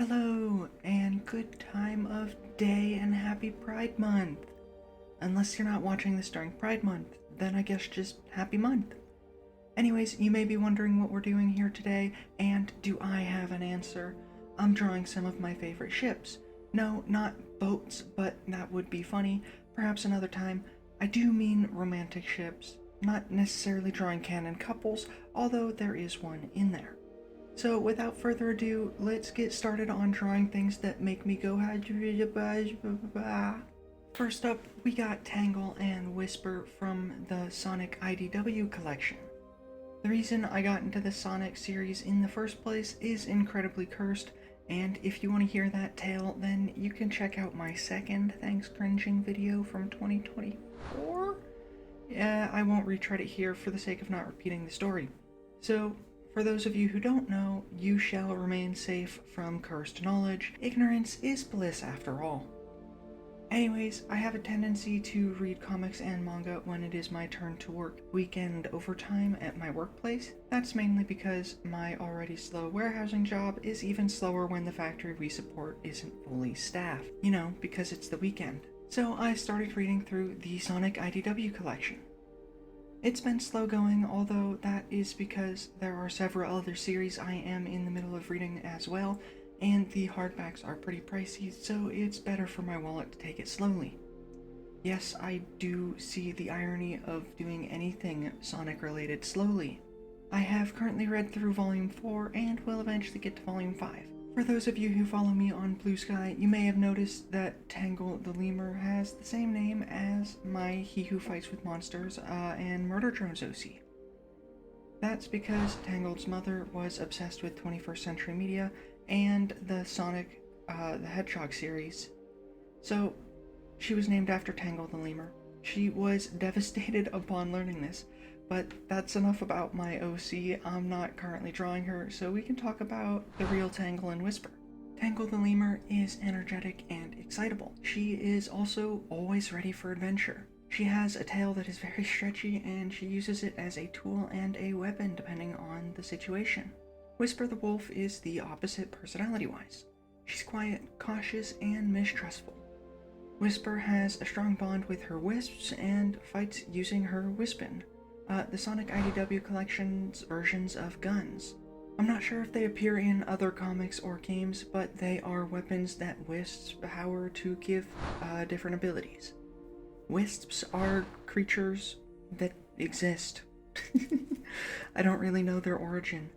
Hello, and good time of day and happy Pride Month. Unless you're not watching this during Pride Month, then I guess just happy month. Anyways, you may be wondering what we're doing here today, and do I have an answer? I'm drawing some of my favorite ships. No, not boats, but that would be funny. Perhaps another time. I do mean romantic ships, not necessarily drawing canon couples, although there is one in there. So without further ado, let's get started on drawing things that make me go First up, we got Tangle and Whisper from the Sonic IDW collection. The reason I got into the Sonic series in the first place is incredibly cursed, and if you want to hear that tale, then you can check out my second Thanks Cringing video from 2024. Yeah, I won't retread it here for the sake of not repeating the story. So, for those of you who don't know, you shall remain safe from cursed knowledge. Ignorance is bliss after all. Anyways, I have a tendency to read comics and manga when it is my turn to work weekend overtime at my workplace. That's mainly because my already slow warehousing job is even slower when the factory we support isn't fully staffed. You know, because it's the weekend. So I started reading through the Sonic IDW collection. It's been slow going, although that is because there are several other series I am in the middle of reading as well, and the hardbacks are pretty pricey, so it's better for my wallet to take it slowly. Yes, I do see the irony of doing anything Sonic related slowly. I have currently read through Volume 4 and will eventually get to Volume 5. For those of you who follow me on Blue Sky, you may have noticed that Tangle the Lemur has the same name as my He Who Fights with Monsters and Murder Drones OC. That's because Tangled's mother was obsessed with 21st century media and the Sonic the Hedgehog series. So she was named after Tangle the Lemur. She was devastated upon learning this. But that's enough about my OC. I'm not currently drawing her, so we can talk about the real Tangle and Whisper. Tangle the Lemur is energetic and excitable. She is also always ready for adventure. She has a tail that is very stretchy, and she uses it as a tool and a weapon depending on the situation. Whisper the Wolf is the opposite personality-wise. She's quiet, cautious, and mistrustful. Whisper has a strong bond with her wisps and fights using her wispin. The Sonic IDW collection's versions of guns. I'm not sure if they appear in other comics or games, but they are weapons that wisps power to give different abilities. Wisps are creatures that exist. I don't really know their origin,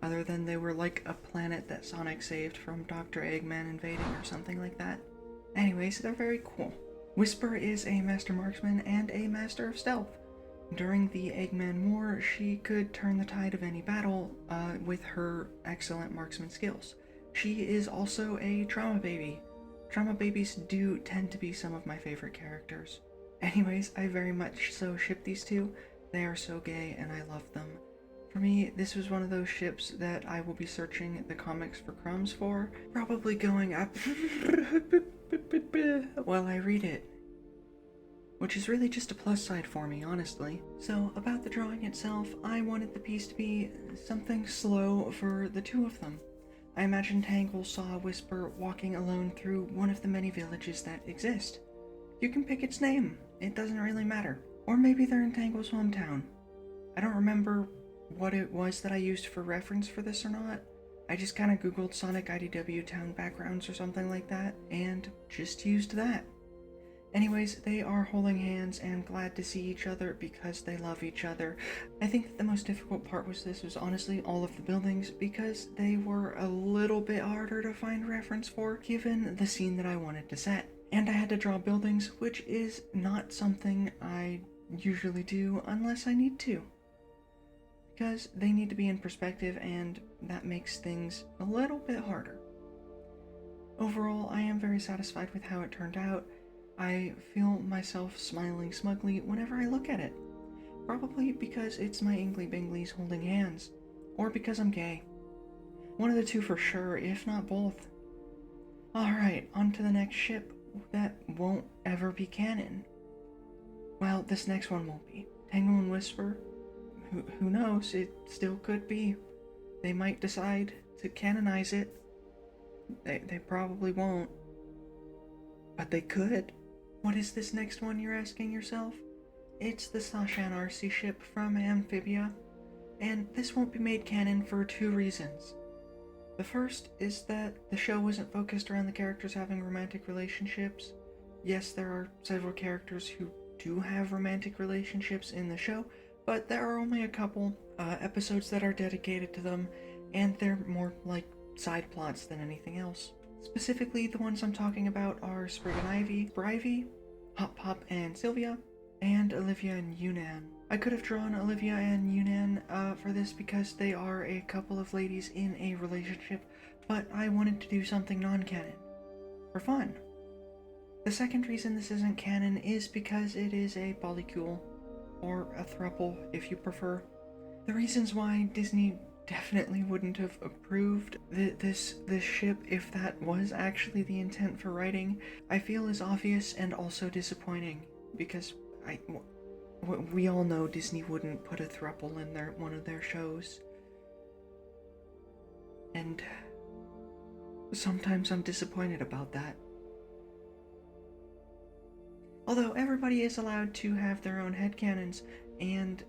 other than they were like a planet that Sonic saved from Dr. Eggman invading or something like that. Anyways, they're very cool. Whisper is a master marksman and a master of stealth. During the Eggman War, she could turn the tide of any battle with her excellent marksman skills. She is also a trauma baby. Trauma babies do tend to be some of my favorite characters. Anyways, I very much so ship these two. They are so gay and I love them. For me, this was one of those ships that I will be searching the comics for crumbs for, probably going up while I read it. Which is really just a plus side for me, honestly. So, about the drawing itself, I wanted the piece to be something slow for the two of them. I imagine Tangle saw Whisper walking alone through one of the many villages that exist. You can pick its name, it doesn't really matter. Or maybe they're in Tangle's hometown. I don't remember what it was that I used for reference for this or not. I just kinda googled Sonic IDW town backgrounds or something like that, and just used that. Anyways, they are holding hands and glad to see each other because they love each other. I think that the most difficult part was honestly all of the buildings because they were a little bit harder to find reference for given the scene that I wanted to set. And I had to draw buildings, which is not something I usually do unless I need to. Because they need to be in perspective and that makes things a little bit harder. Overall, I am very satisfied with how it turned out. I feel myself smiling smugly whenever I look at it. Probably because it's my Ingly Binglies holding hands. Or because I'm gay. One of the two for sure, if not both. Alright, on to the next ship that won't ever be canon. Well, this next one won't be. Tangle and Whisper? Who knows? It still could be. They might decide to canonize it. They probably won't. But they could. What is this next one, you're asking yourself? It's the Sasha and Arcee ship from Amphibia, and this won't be made canon for 2 reasons. The first is that the show wasn't focused around the characters having romantic relationships. Yes, there are several characters who do have romantic relationships in the show, but there are only a couple episodes that are dedicated to them, and they're more like side plots than anything else. Specifically, the ones I'm talking about are Sprig and Ivy, Brivy, Hop Pop and Sylvia, and Olivia and Yunnan. I could have drawn Olivia and Yunnan for this because they are a couple of ladies in a relationship, but I wanted to do something non-canon. For fun. The second reason this isn't canon is because it is a polycule, or a throuple if you prefer. The reasons why Disney definitely wouldn't have approved this ship if that was actually the intent for writing, I feel is obvious and also disappointing, because we all know Disney wouldn't put a throuple in one of their shows. And sometimes I'm disappointed about that. Although everybody is allowed to have their own headcanons, and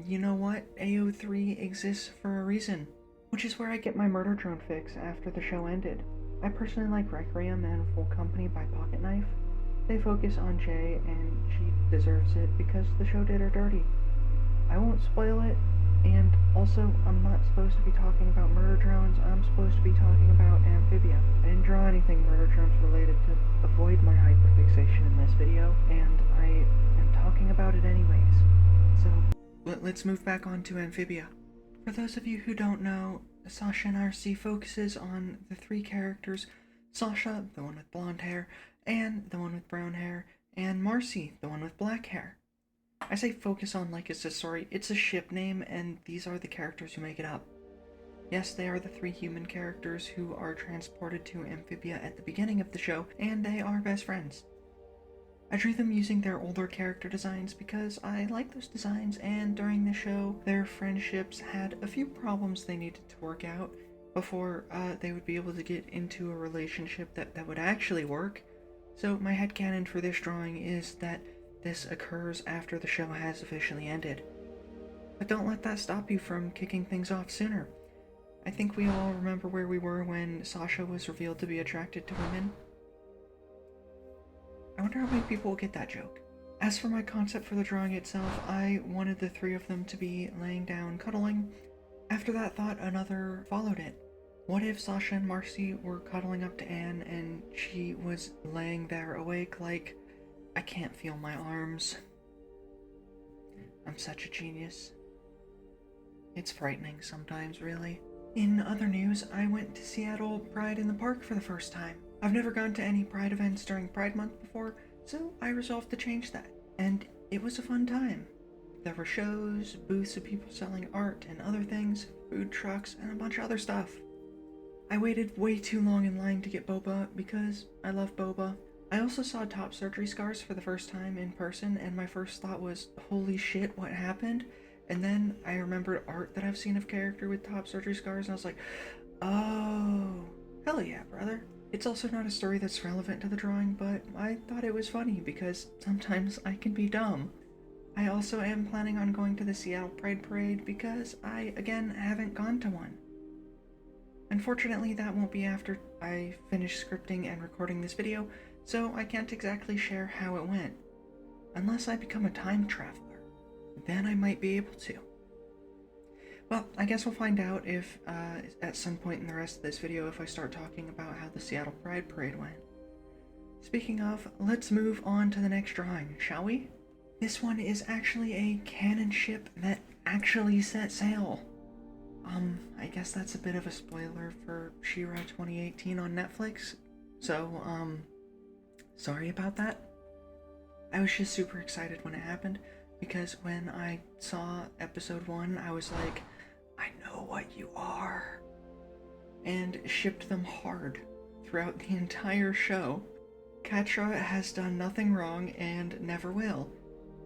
you know what? AO3 exists for a reason, which is where I get my murder drone fix after the show ended. I personally like Requiem and Full Company by Pocket Knife. They focus on Jay, and she deserves it because the show did her dirty. I won't spoil it, and also I'm not supposed to be talking about murder drones, I'm supposed to be talking about Amphibia. I didn't draw anything murder drones related to avoid my hyperfixation in this video, and I am talking about it anyways. So let's move back on to Amphibia. For those of you who don't know, Sasha and Arcee focuses on the 3 characters, Sasha, the one with blonde hair, and the one with brown hair, and Marcy, the one with black hair. I say focus on like it's a story, it's a ship name, and these are the characters who make it up. Yes, they are the 3 human characters who are transported to Amphibia at the beginning of the show, and they are best friends. I drew them using their older character designs because I like those designs, and during the show, their friendships had a few problems they needed to work out before they would be able to get into a relationship that would actually work. So my headcanon for this drawing is that this occurs after the show has officially ended. But don't let that stop you from kicking things off sooner. I think we all remember where we were when Sasha was revealed to be attracted to women. I wonder how many people will get that joke. As for my concept for the drawing itself, I wanted the 3 of them to be laying down cuddling. After that thought, another followed it. What if Sasha and Marcy were cuddling up to Anne and she was laying there awake like, I can't feel my arms. I'm such a genius. It's frightening sometimes, really. In other news, I went to Seattle Pride in the Park for the first time. I've never gone to any Pride events during Pride Month before, so I resolved to change that, and it was a fun time. There were shows, booths of people selling art and other things, food trucks, and a bunch of other stuff. I waited way too long in line to get boba because I love boba. I also saw top surgery scars for the first time in person, and my first thought was, holy shit, what happened? And then I remembered art that I've seen of character with top surgery scars, and I was like, oh, hell yeah, brother. It's also not a story that's relevant to the drawing, but I thought it was funny because sometimes I can be dumb. I also am planning on going to the Seattle Pride Parade because I, again, haven't gone to one. Unfortunately, that won't be after I finish scripting and recording this video, so I can't exactly share how it went. Unless I become a time traveler, then I might be able to. Well, I guess we'll find out if, at some point in the rest of this video, if I start talking about how the Seattle Pride Parade went. Speaking of, let's move on to the next drawing, shall we? This one is actually a canon ship that actually set sail. I guess that's a bit of a spoiler for She-Ra 2018 on Netflix, so, sorry about that. I was just super excited when it happened, because when I saw episode 1, I was like, I know what you are, and shipped them hard throughout the entire show. Catra has done nothing wrong and never will.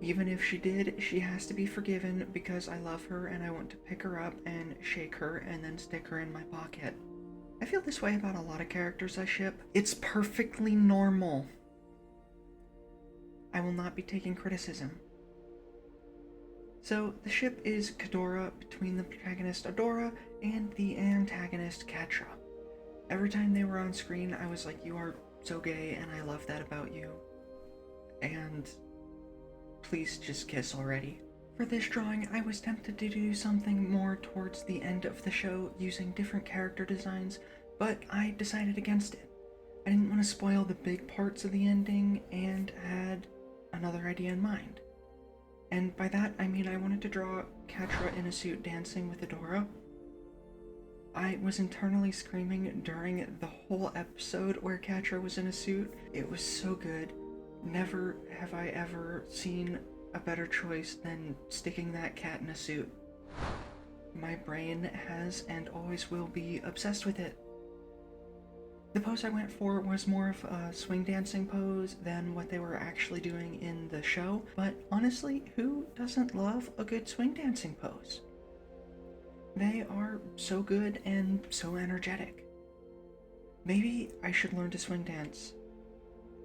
Even if she did, she has to be forgiven because I love her and I want to pick her up and shake her and then stick her in my pocket. I feel this way about a lot of characters I ship. It's perfectly normal. I will not be taking criticism. So, the ship is Ghidorah between the protagonist Adora and the antagonist Catra. Every time they were on screen, I was like, you are so gay, and I love that about you. And please just kiss already. For this drawing, I was tempted to do something more towards the end of the show using different character designs, but I decided against it. I didn't want to spoil the big parts of the ending and had another idea in mind. And by that, I mean I wanted to draw Catra in a suit dancing with Adora. I was internally screaming during the whole episode where Catra was in a suit. It was so good. Never have I ever seen a better choice than sticking that cat in a suit. My brain has and always will be obsessed with it. The pose I went for was more of a swing dancing pose than what they were actually doing in the show, but honestly, who doesn't love a good swing dancing pose? They are so good and so energetic. Maybe I should learn to swing dance.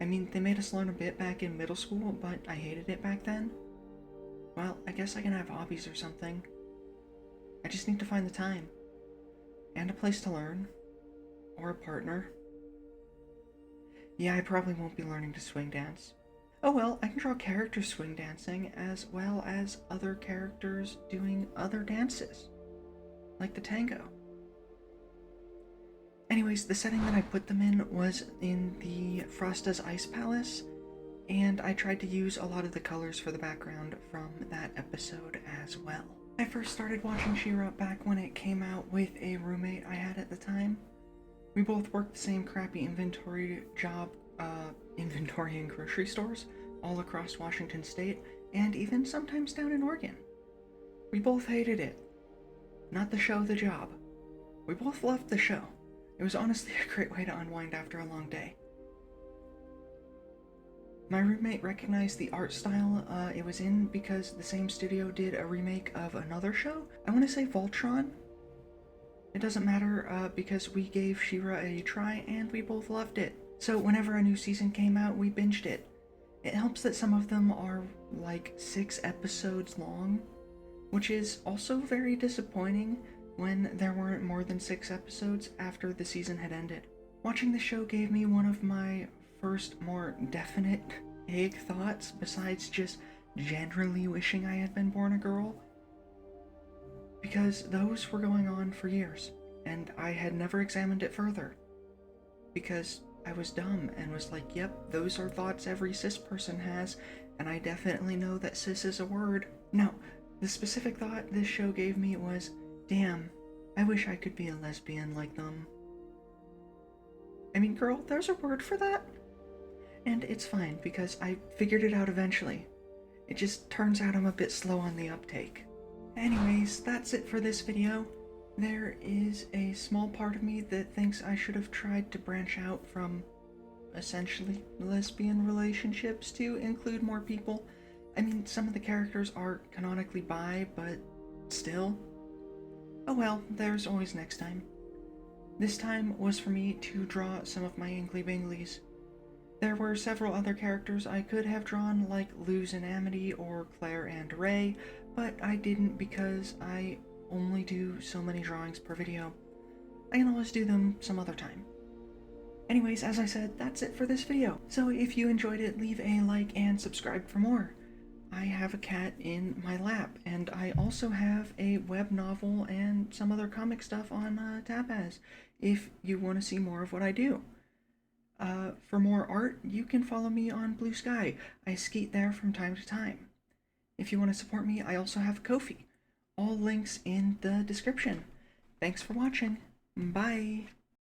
I mean, they made us learn a bit back in middle school, but I hated it back then. Well, I guess I can have hobbies or something. I just need to find the time. And a place to learn. Or a partner. Yeah, I probably won't be learning to swing dance. Oh well, I can draw characters swing dancing as well as other characters doing other dances. Like the tango. Anyways, the setting that I put them in was in the Frosta's Ice Palace, and I tried to use a lot of the colors for the background from that episode as well. I first started watching She-Ra back when it came out with a roommate I had at the time. We both worked the same crappy inventory job, inventorying grocery stores all across Washington State, and even sometimes down in Oregon. We both hated it. Not the show, the job. We both loved the show. It was honestly a great way to unwind after a long day. My roommate recognized the art style it was in because the same studio did a remake of another show. I want to say Voltron. It doesn't matter because we gave She-Ra a try and we both loved it. So whenever a new season came out, we binged it. It helps that some of them are like 6 episodes long, which is also very disappointing when there weren't more than 6 episodes after the season had ended. Watching the show gave me one of my first more definite big thoughts besides just generally wishing I had been born a girl. Because those were going on for years, and I had never examined it further. Because I was dumb and was like, yep, those are thoughts every cis person has, and I definitely know that cis is a word. No, the specific thought this show gave me was, damn, I wish I could be a lesbian like them. I mean, girl, there's a word for that. And it's fine, because I figured it out eventually. It just turns out I'm a bit slow on the uptake. Anyways, that's it for this video. There is a small part of me that thinks I should have tried to branch out from essentially lesbian relationships to include more people. I mean, some of the characters are canonically bi, but still. Oh well, there's always next time. This time was for me to draw some of my Inkly Binglies. There were several other characters I could have drawn, like Luz and Amity or Claire and Ray, but I didn't because I only do so many drawings per video. I can always do them some other time. Anyways, as I said, that's it for this video. So if you enjoyed it, leave a like and subscribe for more. I have a cat in my lap, and I also have a web novel and some other comic stuff on Tapaz, if you want to see more of what I do. For more art, you can follow me on Blue Sky. I skeet there from time to time. If you want to support me, I also have Ko-fi. All links in the description. Thanks for watching. Bye!